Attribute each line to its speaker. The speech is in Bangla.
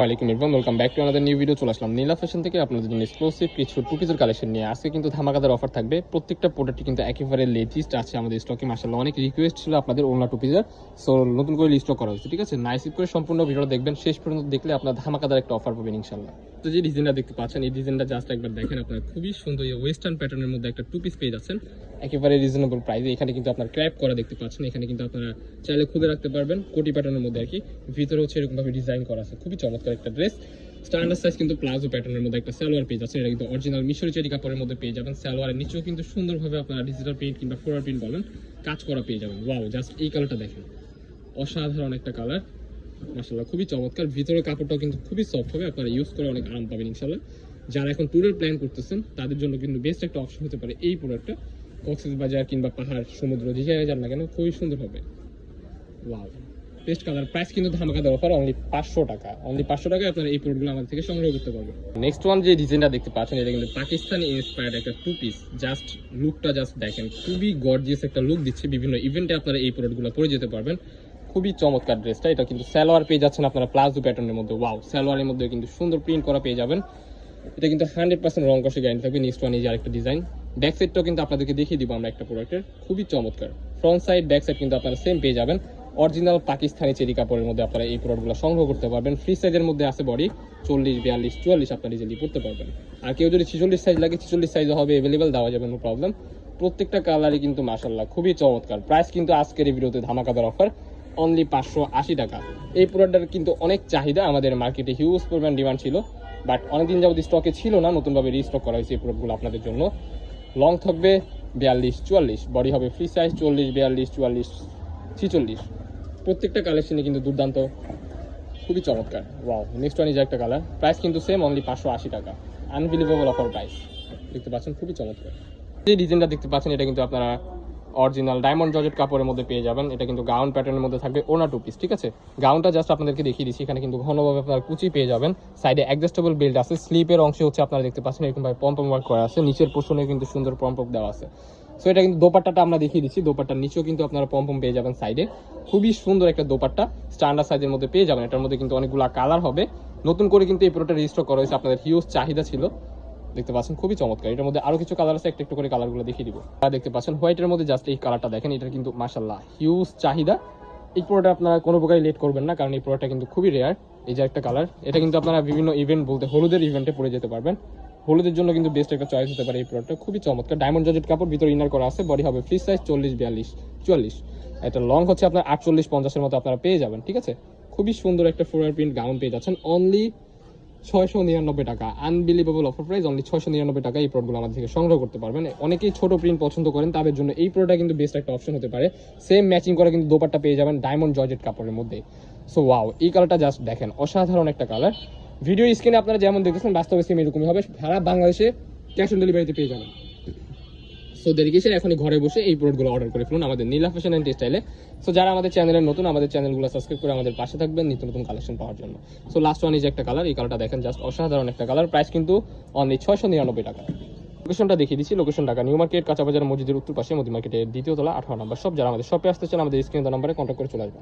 Speaker 1: ওয়ালাইকুম everyone, welcome back to another new video. চলে আসলাম নীলা ফ্যাশন থেকে আপনাদের জন্য এক্সক্লুসিভ কিছু টু পিসের কালেকশন নিয়ে। আজকে কিন্তু ধামাকাদার অফার থাকবে। প্রত্যেকটা প্রোডাক্টই কিন্তু একেবারে লেটেস্ট আছে আমাদের স্টকে। মাশাআল্লাহ, অনেক রিকোয়েস্ট ছিল আপনাদের ওনা টু পিসের, সো নতুন করে লিস্ট করা হয়েছে। ঠিক আছে, নাইস করে সম্পূর্ণ ভিডিও দেখবেন, শেষ পর্যন্ত দেখলে আপনার ধামাকাদার একটা অফার পাবেন ইনশাআল্লাহ। তো যে ডিজাইনটা দেখতে পাচ্ছেন, এই ডিজাইনটা জাস্ট একবার দেখেন, আপনার খুবই সুন্দর ওয়েস্টার্ন প্যাটার্নের মধ্যে একটা টু পিস পেয়ে যাচ্ছেন একেবারে রিজনেবল প্রাইসে। এখানে কিন্তু আপনার ক্র্যাপ করা দেখতে পাচ্ছেন, এখানে কিন্তু আপনারা চাইলে খুলে রাখতে পারবেন কোটি প্যাটার্নের মধ্যে আর কি। ভিতরে হচ্ছে এরকম ভাবে ডিজাইন করা আছে, খুবই চমৎকার একটা ড্রেস। স্ট্যান্ডার্ড সাইজ কিন্তু প্লাজো প্যাটার্নের মধ্যে একটা সালোয়ার পেয়ে যাচ্ছে, এটা কিন্তু অরিজিনাল মিশরি চেরি কাপড়ের মধ্যে পেয়ে যাবেন। সালোয়ারের নিচেও কিন্তু সুন্দরভাবে আপনারা ডিজিটাল প্রিন্ট কিংবা ফ্লোরাল প্রিন্ট বলেন কাজ করা পেয়ে যাবেন। ওয়াও, জাস্ট এই কালারটা দেখেন, অসাধারণ একটা কালার, মাশাআল্লাহ খুবই চমৎকার। ভিতরের কাপড়টাও কিন্তু খুবই সফট হবে, আপনারা ইউজ করে অনেক আরাম পাবেন ইনশাআল্লাহ। যারা এখন ট্যুরের প্ল্যান করতেছেন তাদের জন্য কিন্তু বেস্ট একটা অপশন হতে পারে এই প্রোডাক্টটা। কক্সবাজার কিংবা পাহাড় সমুদ্র যে জায়গায় যান না কেন, খুবই সুন্দর হবে। Wow, best colour. প্রাইস কিন্তু ধামাকাদার অফার, অনলি 500 টাকা। অনলি 500 টাকায় আপনারা এই প্রোডাক্টগুলো আমাদের থেকে সংগ্রহ করতে পারবেন। নেক্সট ওয়ান যে ডিজাইনটা দেখতে পাচ্ছেন, এটা কিন্তু পাকিস্তানি ইন্সপায়ার্ড একটা টু পিস। জাস্ট লুকটা জাস্ট দেখেন, খুবই গর্জিয়াস একটা লুক দিচ্ছে। বিভিন্ন ইভেন্টে আপনারা এই প্রোডাক্টগুলো পরে যেতে পারবেন। খুবই চমৎকার ড্রেসটা। এটা কিন্তু সালোয়ার পেয়ে যাচ্ছেন আপনারা প্লাজো প্যাটার্নের মধ্যে। ওয়াও, সালোয়ারের মধ্যে কিন্তু সুন্দর প্রিন্ট করা পেয়ে যাবেন। এটা কিন্তু 100% রং কষে গ্যারান্টি থাকবে। নেক্সট ওয়ান এই যে আরেকটা ডিজাইন, ব্যাক সাইডটাও কিন্তু আপনাদেরকে দেখিয়ে দিব আমরা একটা প্রোডাক্টের, খুবই চমৎকার। ফ্রন্ট সাইড ব্যাক সাইড কিন্তু আপনারা সেম পেয়ে যাবেন। অরিজিনাল পাকিস্তানি চেরি কাপড়ের মধ্যে আপনারা এই প্রোডাক্টগুলো সংগ্রহ করতে পারবেন। ফ্রি সাইজের মধ্যে আছে বডি 40, 42, 44 আপনারা ইজিলি পড়তে পারবেন। আর কেউ যদি 46 সাইজ লাগে 46 সাইজও হবে, অ্যাভেলেবেল দেওয়া যাবে, নো প্রবলেম। প্রত্যেকটা কালারই কিন্তু মাশাআল্লাহ খুবই চমৎকার। প্রাইস কিন্তু আজকের এই ভিডিওতে ধামাকাদার অফার, অনলি 580 টাকা। এই প্রোডাক্টের কিন্তু অনেক চাহিদা, আমাদের মার্কেটে হিউজ পরিমাণ ডিমান্ড ছিল, বাট অনেকদিন যাবত স্টকে ছিল না, নতুনভাবে রিস্টক করা হয়েছে এই প্রোডাক্টগুলো আপনাদের জন্য। লং থাকবে 42, 44, বডি হবে ফ্রি সাইজ 40, 42, 44, 46। প্রত্যেকটা কালেকশনে কিন্তু দুর্দান্ত, খুবই চমৎকার। ওয়াও, নেক্সট ওয়ান ইজ একটা কালার। প্রাইস কিন্তু সেম, অনলি 580 টাকা। আনবিলিভেবল অফার প্রাইস, দেখতে পাচ্ছেন খুবই চমৎকার। যে ডিজাইনটা দেখতে পাচ্ছেন, এটা কিন্তু আপনারা অরিজিনাল ডায়মন্ড জর্জেট কাপড়ের মধ্যে পেয়ে যাবেন। এটা কিন্তু গাউন প্যাটার্নের মধ্যে থাকবে, ওনা টু পিস। ঠিক আছে, গাউনটা জাস্ট আপনাদেরকে দেখিয়ে দিচ্ছি। এখানে কিন্তু ঘনভাবে আপনার কুচি পেয়ে যাবেন, সাইডে অ্যাডজাস্টেবল বেল্ট আছে, স্লিপের অংশে হচ্ছে আপনারা দেখতে পাচ্ছেন এরকম ভাবে পম্পম ওয়ার্ক করা আছে, নিচের পোর্শনে কিন্তু সুন্দর পম্পম দেওয়া আছে। সো এটা কিন্তু দোপাট্টাটা আমরা দেখিয়ে দিচ্ছি, দোপাট্টার নিচেও কিন্তু আপনারা পম্পম পেয়ে যাবেন সাইডে। খুবই সুন্দর একটা দোপাট্টা, স্ট্যান্ডার্ড সাইজের মধ্যে পেয়ে যাবেন। এটার মধ্যে কিন্তু অনেকগুলো কালার হবে, নতুন করে কিন্তু এই প্রোডাক্টটা রিস্টক করা হয়েছে, আপনাদের হিউজ চাহিদা ছিল, দেখতে পাচ্ছেন খুবই চমৎকার। এটার মধ্যে আরো কিছু কালার আছে, একটা একটু করে কালারগুলো দেখিয়ে দিব। দেখতে পাচ্ছেন হোয়াইটের মধ্যে জাস্ট এই কালারটা দেখেন, এটা কিন্তু মাশাআল্লাহ হিউজ চাহিদা। এই প্রোডাক্ট আপনারা কোনো প্রকারই লেট করবেন না, কারণ এই প্রোডাক্টটা কিন্তু খুবই রেয়ার। এই যে একটা কালার, এটা কিন্তু আপনারা বিভিন্ন ইভেন্ট বলতে হলুদের ইভেন্টে পরে যেতে পারবেন। হলুদের জন্য কিন্তু বেস্ট একটা চয়েস হতে পারে এই প্রোডাক্টটা, খুবই চমৎকার। ডায়মন্ড জর্জেট কাপড়, ভিতরে ইনার করা আছে, বডি হবে ফ্রি সাইজ 40, 42, 44। এটা লং হচ্ছে আপনার 48, 50 এর মতো আপনারা পেয়ে যাবেন। ঠিক আছে, খুবই সুন্দর একটা ফ্লোরাল প্রিন্ট গাউন পেয়ে যাচ্ছেন, অনলি 699 টাকা। আনবিলিভেবল অফার প্রাইস, অনলি 699 টাকা। এই প্রোডাক্টগুলো আমাদের থেকে সংগ্রহ করতে পারবেন। অনেকেই ছোট প্রিন্ট পছন্দ করেন, তাদের জন্য এই প্রোডাক্ট কিন্তু বেস্ট একটা অপশন হতে পারে। সেম ম্যাচিং করা কিন্তু দোপাট্টা পেয়ে যাবেন ডায়মন্ড জর্জেট কাপড়ের মধ্যে। সো ওয়াও, এই কালারটা জাস্ট দেখেন, অসাধারণ একটা কালার। ভিডিও স্ক্রিনে আপনারা যেমন দেখতেছেন বাস্তবে সেম এরকমই হবে। সারা বাংলাদেশে ক্যাশ অন ডেলিভারিতে পেয়ে যাবেন। সো দেরি কিসের, এখনই ঘরে বসে এই প্রোডাক্টগুলো অর্ডার করে ফেলুন আমাদের নীলা ফ্যাশন অ্যান্ড টেক্সটাইলে। সো যারা আমাদের চ্যানেলের নতুন, আমাদের চ্যানেলগুলো সাবস্ক্রাইব করে আমাদের পাশে থাকবেন নিত্য নতুন কালেকশন পাওয়ার জন্য। সো লাস্ট ওয়ান ইজ একটা কালার, এই কালারটা দেখেন, জাস্ট অসাধারণ একটা কালার। প্রাইস কিন্তু অনলি 699 টাকা। লোকেশনটা দেখিয়ে দিচ্ছি, লোকেশন ঢাকা নিউ মার্কেট, কাঁচাবাজার মসজিদের উত্তর পাশে, মোদি মার্কেটের দ্বিতীয় তলা, 18 নম্বর শপ। যারা আমাদের শপে আসতে চান আমাদের স্ক্রিনে নাম্বারে কন্ট্যাক্ট করে চলে আসবেন।